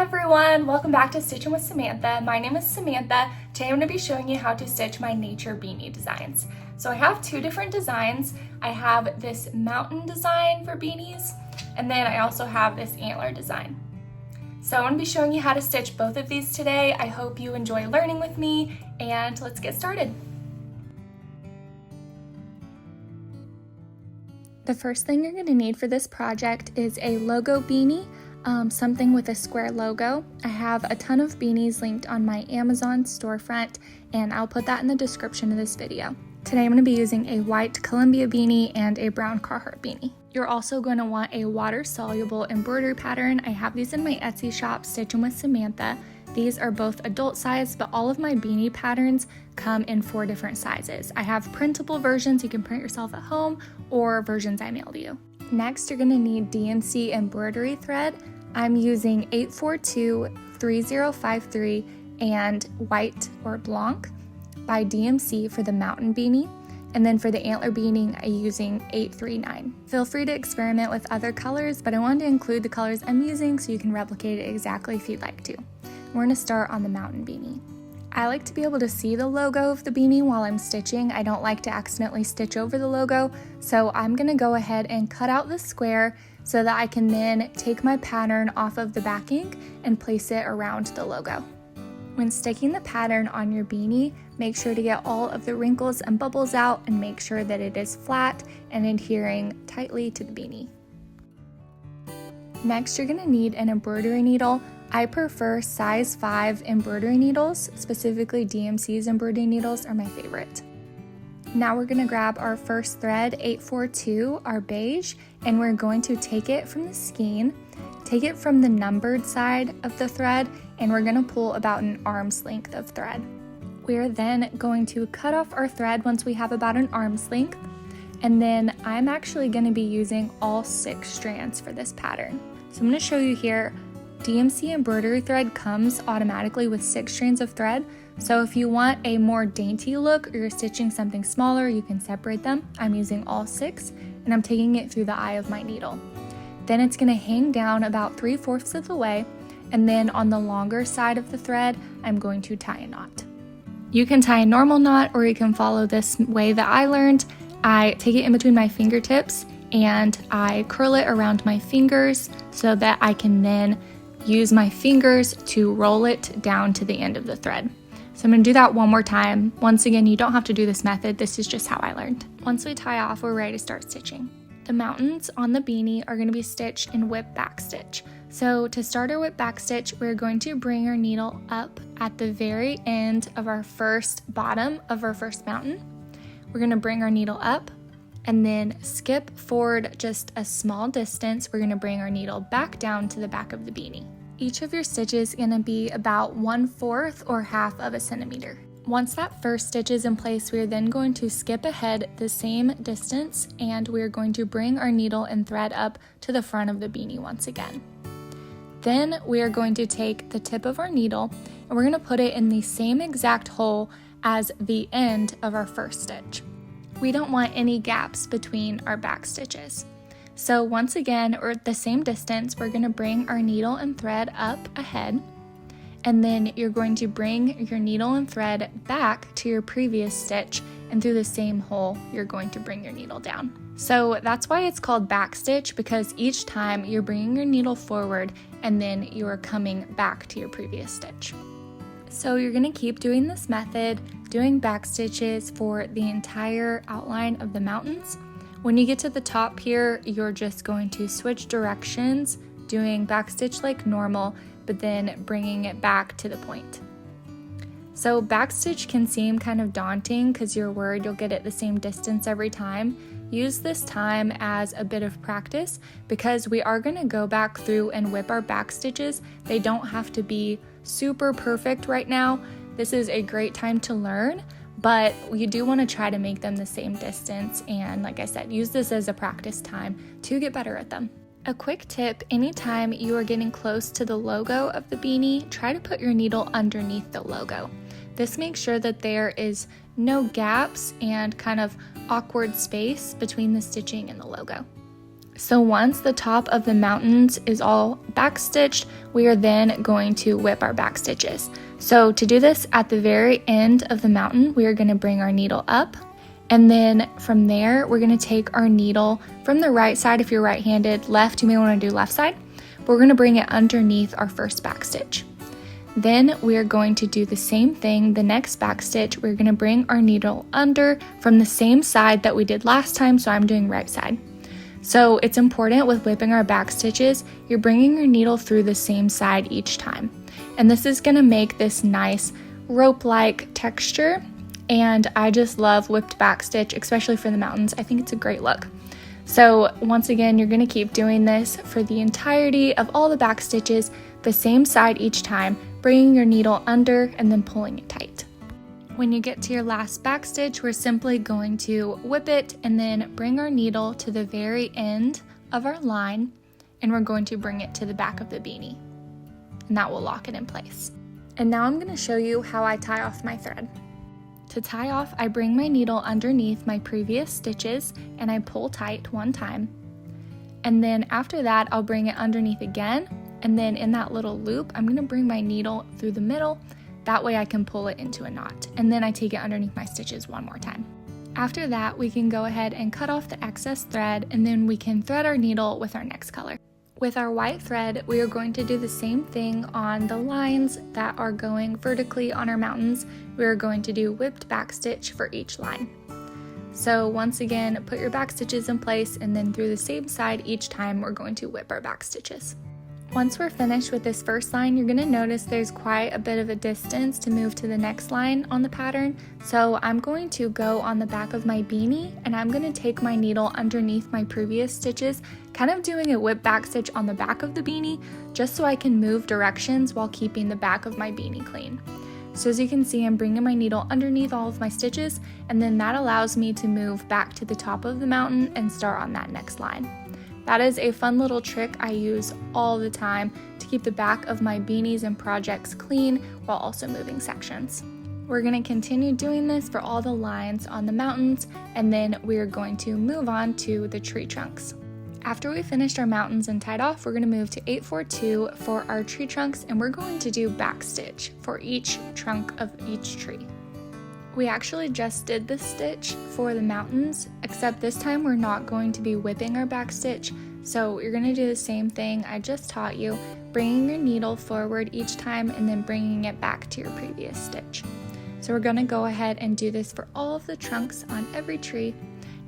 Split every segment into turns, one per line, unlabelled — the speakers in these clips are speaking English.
everyone, welcome back to Stitching with Samantha. My name is Samantha. Today I'm going to be showing you how to stitch my nature beanie designs. So I have two different designs. I have this mountain design for beanies, and then I also have this antler design. So I'm going to be showing you how to stitch both of these today. I hope you enjoy learning with me, and let's get started. The first thing you're going to need for this project is a logo beanie. Something with a square logo. I have a ton of beanies linked on my Amazon storefront, and I'll put that in the description of this video. Today I'm going to be using a white Columbia beanie and a brown Carhartt beanie. You're also going to want a water-soluble embroidery pattern. I have these in my Etsy shop, Stitching with Samantha. These are both adult size, but all of my beanie patterns come in 4 different sizes. I have printable versions you can print yourself at home, or versions I mail to you. Next, you're going to need DMC Embroidery Thread. I'm using 842-3053 and White or Blanc by DMC for the mountain beanie. And then for the antler beanie, I'm using 839. Feel free to experiment with other colors, but I wanted to include the colors I'm using so you can replicate it exactly if you'd like to. We're going to start on the mountain beanie. I like to be able to see the logo of the beanie while I'm stitching. I don't like to accidentally stitch over the logo, so I'm going to go ahead and cut out the square so that I can then take my pattern off of the backing and place it around the logo. When sticking the pattern on your beanie, make sure to get all of the wrinkles and bubbles out and make sure that it is flat and adhering tightly to the beanie. Next, you're going to need an embroidery needle. I prefer size 5 embroidery needles, specifically DMC's embroidery needles are my favorite. Now we're going to grab our first thread, 842, our beige, and we're going to take it from the skein, take it from the numbered side of the thread, and we're going to pull about an arm's length of thread. We're then going to cut off our thread once we have about an arm's length, and then I'm actually going to be using all 6 strands for this pattern. So I'm going to show you here. DMC embroidery thread comes automatically with 6 strands of thread, so if you want a more dainty look or you're stitching something smaller, you can separate them. I'm using all 6, and I'm taking it through the eye of my needle. Then it's going to hang down about 3/4 of the way, and then on the longer side of the thread, I'm going to tie a knot. You can tie a normal knot, or you can follow this way that I learned. I take it in between my fingertips, and I curl it around my fingers so that I can then use my fingers to roll it down to the end of the thread. So I'm going to do that one more time. Once again, you don't have to do this method. This is just how I learned. Once we tie off, we're ready to start stitching. The mountains on the beanie are going to be stitched in whip back stitch. So to start our whip back stitch, we're going to bring our needle up at the very end of our first bottom of our first mountain. We're going to bring our needle up and then skip forward just a small distance. We're going to bring our needle back down to the back of the beanie. Each of your stitches is going to be about 1/4 or 1/2 of a centimeter. Once that first stitch is in place, we are then going to skip ahead the same distance, and we're going to bring our needle and thread up to the front of the beanie once again. Then we are going to take the tip of our needle and we're going to put it in the same exact hole as the end of our first stitch. We don't want any gaps between our back stitches. So once again, or at the same distance, we're going to bring our needle and thread up ahead, and then you're going to bring your needle and thread back to your previous stitch, and through the same hole, you're going to bring your needle down. So that's why it's called back stitch, because each time you're bringing your needle forward and then you're coming back to your previous stitch. So you're going to keep doing this method, doing back stitches for the entire outline of the mountains. When you get to the top here, you're just going to switch directions, doing back stitch like normal, but then bringing it back to the point. So back stitch can seem kind of daunting because you're worried you'll get it the same distance every time. Use this time as a bit of practice because we are going to go back through and whip our back stitches. They don't have to be super perfect right now. This is a great time to learn, but you do want to try to make them the same distance, and like I said, use this as a practice time to get better at them. A quick tip, anytime you are getting close to the logo of the beanie, try to put your needle underneath the logo. This makes sure that there is no gaps and kind of awkward space between the stitching and the logo. So once the top of the mountains is all backstitched, we are then going to whip our back stitches. So to do this, at the very end of the mountain, we are going to bring our needle up, and then from there we're going to take our needle from the right side. If you're right-handed, left, you may want to do left side. We're going to bring it underneath our first back stitch. Then we are going to do the same thing the next back stitch. We're going to bring our needle under from the same side that we did last time, so I'm doing right side. So it's important with whipping our back stitches, you're bringing your needle through the same side each time. And this is going to make this nice rope-like texture, and I just love whipped back stitch, especially for the mountains. I think it's a great look. So once again, you're going to keep doing this for the entirety of all the back stitches, the same side each time, bringing your needle under and then pulling it tight. When you get to your last back stitch, we're simply going to whip it and then bring our needle to the very end of our line, and we're going to bring it to the back of the beanie, and that will lock it in place. And now I'm going to show you how I tie off my thread. To tie off, I bring my needle underneath my previous stitches and I pull tight one time, and then after that I'll bring it underneath again, and then in that little loop I'm going to bring my needle through the middle. That way I can pull it into a knot, and then I take it underneath my stitches one more time. After that, we can go ahead and cut off the excess thread, and then we can thread our needle with our next color. With our white thread, we are going to do the same thing on the lines that are going vertically on our mountains. We are going to do whipped back stitch for each line. So once again, put your back stitches in place, and then through the same side each time we're going to whip our back stitches. Once we're finished with this first line, you're going to notice there's quite a bit of a distance to move to the next line on the pattern. So I'm going to go on the back of my beanie, and I'm going to take my needle underneath my previous stitches, kind of doing a whip back stitch on the back of the beanie, just so I can move directions while keeping the back of my beanie clean. So as you can see, I'm bringing my needle underneath all of my stitches, and then that allows me to move back to the top of the mountain and start on that next line. That is a fun little trick I use all the time to keep the back of my beanies and projects clean while also moving sections. We're going to continue doing this for all the lines on the mountains, and then we're going to move on to the tree trunks. After we finished our mountains and tied off, we're going to move to 842 for our tree trunks, and we're going to do back stitch for each trunk of each tree. We actually just did this stitch for the mountains, except this time we're not going to be whipping our back stitch. So you're going to do the same thing I just taught you, bringing your needle forward each time and then bringing it back to your previous stitch. So we're going to go ahead and do this for all of the trunks on every tree.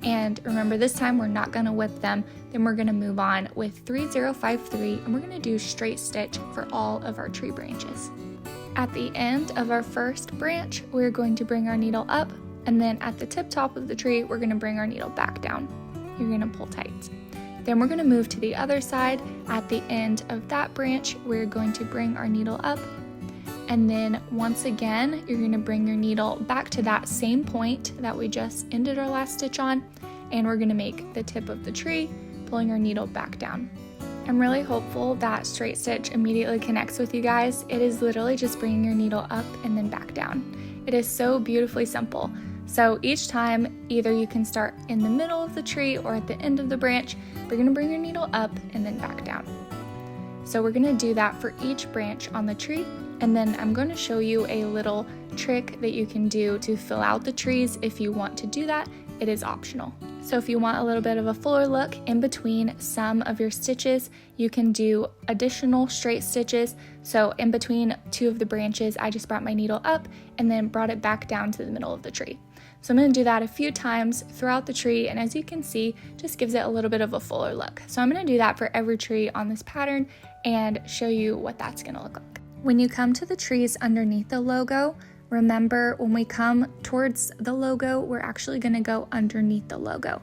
And remember, this time we're not going to whip them. Then we're going to move on with 3053, and we're going to do straight stitch for all of our tree branches. At the end of our first branch, we're going to bring our needle up, and then at the tip top of the tree, we're going to bring our needle back down. You're going to pull tight. Then we're going to move to the other side. At the end of that branch, we're going to bring our needle up, and then once again, you're going to bring your needle back to that same point that we just ended our last stitch on, and we're going to make the tip of the tree, pulling our needle back down. I'm really hopeful that straight stitch immediately connects with you guys. It is literally just bringing your needle up and then back down. It is so beautifully simple. So each time, either you can start in the middle of the tree or at the end of the branch, we're going to bring your needle up and then back down. So we're going to do that for each branch on the tree, and then I'm going to show you a little trick that you can do to fill out the trees. If you want to do that, it is optional. So if you want a little bit of a fuller look in between some of your stitches, you can do additional straight stitches. So in between two of the branches, I just brought my needle up and then brought it back down to the middle of the tree. So I'm going to do that a few times throughout the tree, and as you can see, just gives it a little bit of a fuller look. So I'm going to do that for every tree on this pattern and show you what that's going to look like. When you come to the trees underneath the logo, remember, when we come towards the logo, we're actually going to go underneath the logo.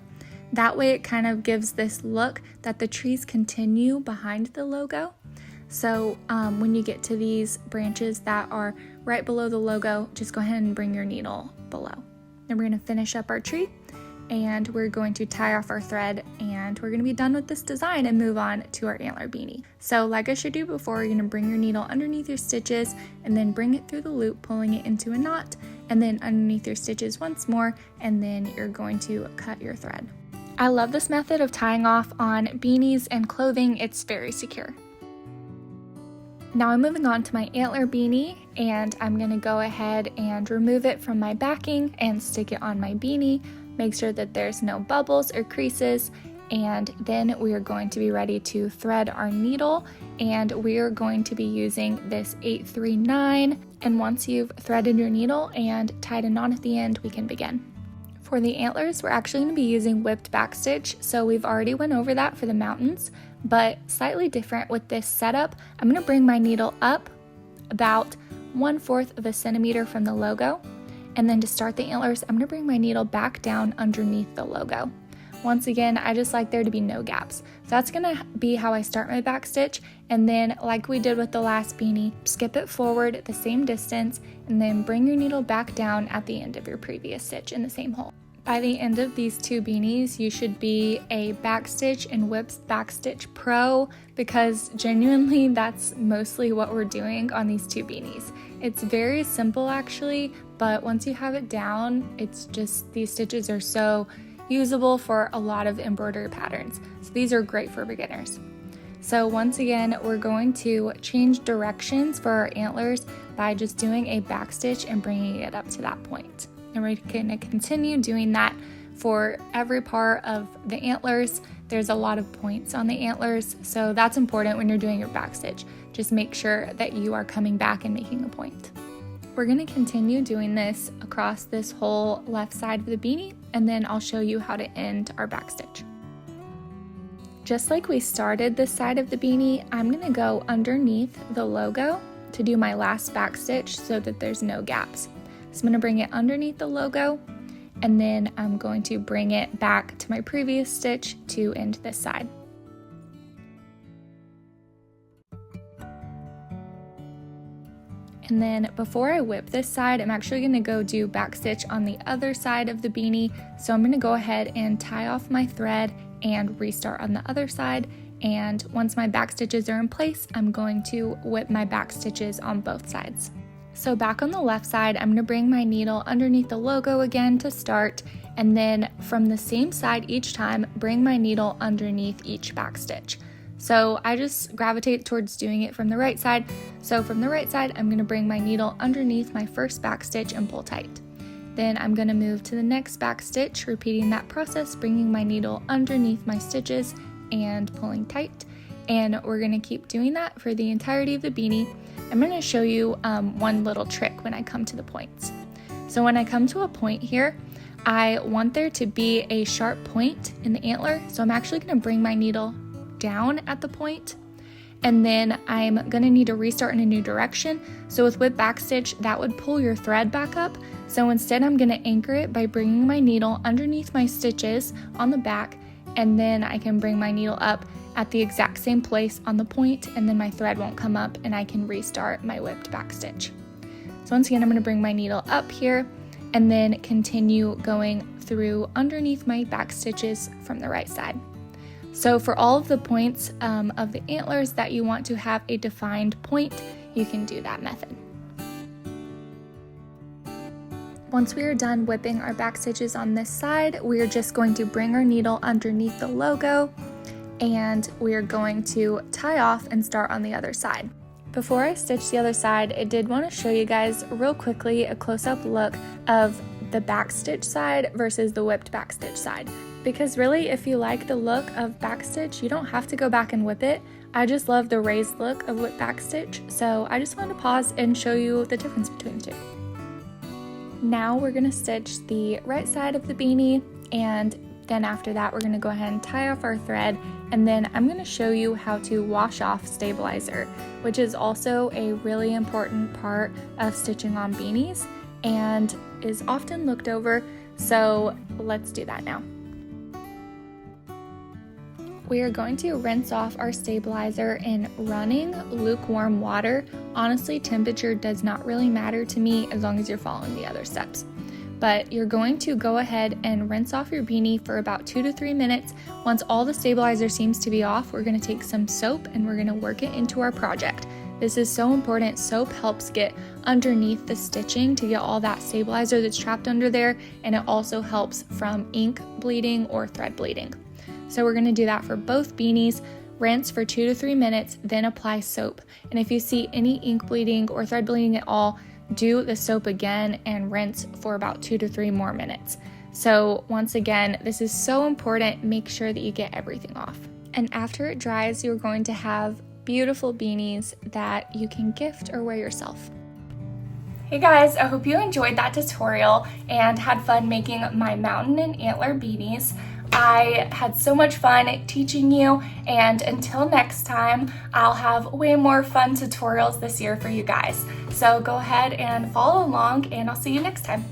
That way it kind of gives this look that the trees continue behind the logo. So when you get to these branches that are right below the logo, just go ahead and bring your needle below. Then we're going to finish up our tree, and we're going to tie off our thread, and we're going to be done with this design and move on to our antler beanie. So like I showed you before, you're going to bring your needle underneath your stitches and then bring it through the loop, pulling it into a knot, and then underneath your stitches once more, and then you're going to cut your thread. I love this method of tying off on beanies and clothing. It's very secure. Now I'm moving on to my antler beanie, and I'm going to go ahead and remove it from my backing and stick it on my beanie. Make sure that there's no bubbles or creases, and then we are going to be ready to thread our needle, and we are going to be using this 839, and once you've threaded your needle and tied a knot at the end, we can begin. For the antlers, we're actually going to be using whipped backstitch, so we've already went over that for the mountains, but slightly different with this setup. I'm going to bring my needle up about 1/4 of a centimeter from the logo, and then to start the antlers, I'm going to bring my needle back down underneath the logo. Once again, I just like there to be no gaps. So that's going to be how I start my backstitch, and then like we did with the last beanie, skip it forward the same distance, and then bring your needle back down at the end of your previous stitch in the same hole. By the end of these 2 beanies, you should be a backstitch and whipped backstitch pro, because genuinely that's mostly what we're doing on these 2 beanies. It's very simple actually, but once you have it down, it's just, these stitches are so usable for a lot of embroidery patterns. So these are great for beginners. So once again, we're going to change directions for our antlers by just doing a backstitch and bringing it up to that point. And we're going to continue doing that for every part of the antlers. There's a lot of points on the antlers, so that's important when you're doing your backstitch. Just make sure that you are coming back and making a point. We're going to continue doing this across this whole left side of the beanie, and then I'll show you how to end our backstitch. Just like we started this side of the beanie, I'm going to go underneath the logo to do my last backstitch so that there's no gaps. So I'm going to bring it underneath the logo, and then I'm going to bring it back to my previous stitch to end this side. And then before I whip this side, I'm actually going to go do backstitch on the other side of the beanie. So I'm going to go ahead and tie off my thread and restart on the other side. And once my back stitches are in place, I'm going to whip my back stitches on both sides. So back on the left side, I'm going to bring my needle underneath the logo again to start, and then from the same side each time, bring my needle underneath each back stitch. So I just gravitate towards doing it from the right side. So from the right side, I'm going to bring my needle underneath my first back stitch and pull tight. Then I'm going to move to the next back stitch, repeating that process, bringing my needle underneath my stitches and pulling tight. And we're going to keep doing that for the entirety of the beanie. I'm going to show you one little trick when I come to the points. So when I come to a point here, I want there to be a sharp point in the antler. So I'm actually going to bring my needle down at the point, and then I'm going to need to restart in a new direction. So with whip backstitch, that would pull your thread back up. So instead I'm going to anchor it by bringing my needle underneath my stitches on the back, and then I can bring my needle up at the exact same place on the point, and then my thread won't come up and I can restart my whipped backstitch. So once again, I'm going to bring my needle up here and then continue going through underneath my back stitches from the right side. So for all of the points of the antlers that you want to have a defined point, you can do that method. Once we are done whipping our back stitches on this side, we are just going to bring our needle underneath the logo, and we are going to tie off and start on the other side. Before I stitch the other side, I did want to show you guys real quickly a close-up look of the backstitch side versus the whipped backstitch side. Because really, if you like the look of backstitch, you don't have to go back and whip it. I just love the raised look of whipped backstitch, so I just wanted to pause and show you the difference between the two. Now we're going to stitch the right side of the beanie, and then after that we're going to go ahead and tie off our thread, and then I'm going to show you how to wash off stabilizer, which is also a really important part of stitching on beanies and is often looked over, so let's do that now. We are going to rinse off our stabilizer in running lukewarm water. Honestly, temperature does not really matter to me as long as you're following the other steps. But you're going to go ahead and rinse off your beanie for about 2 to 3 minutes. Once all the stabilizer seems to be off, we're going to take some soap and we're going to work it into our project. This is so important. Soap helps get underneath the stitching to get all that stabilizer that's trapped under there, and it also helps from ink bleeding or thread bleeding. So we're gonna do that for both beanies. Rinse for 2 to 3 minutes, then apply soap. And if you see any ink bleeding or thread bleeding at all, do the soap again and rinse for about 2 to 3 more minutes. So once again, this is so important. Make sure that you get everything off. And after it dries, you're going to have beautiful beanies that you can gift or wear yourself. Hey guys, I hope you enjoyed that tutorial and had fun making my mountain and antler beanies. I had so much fun teaching you, and until next time, I'll have way more fun tutorials this year for you guys. So go ahead and follow along, and I'll see you next time.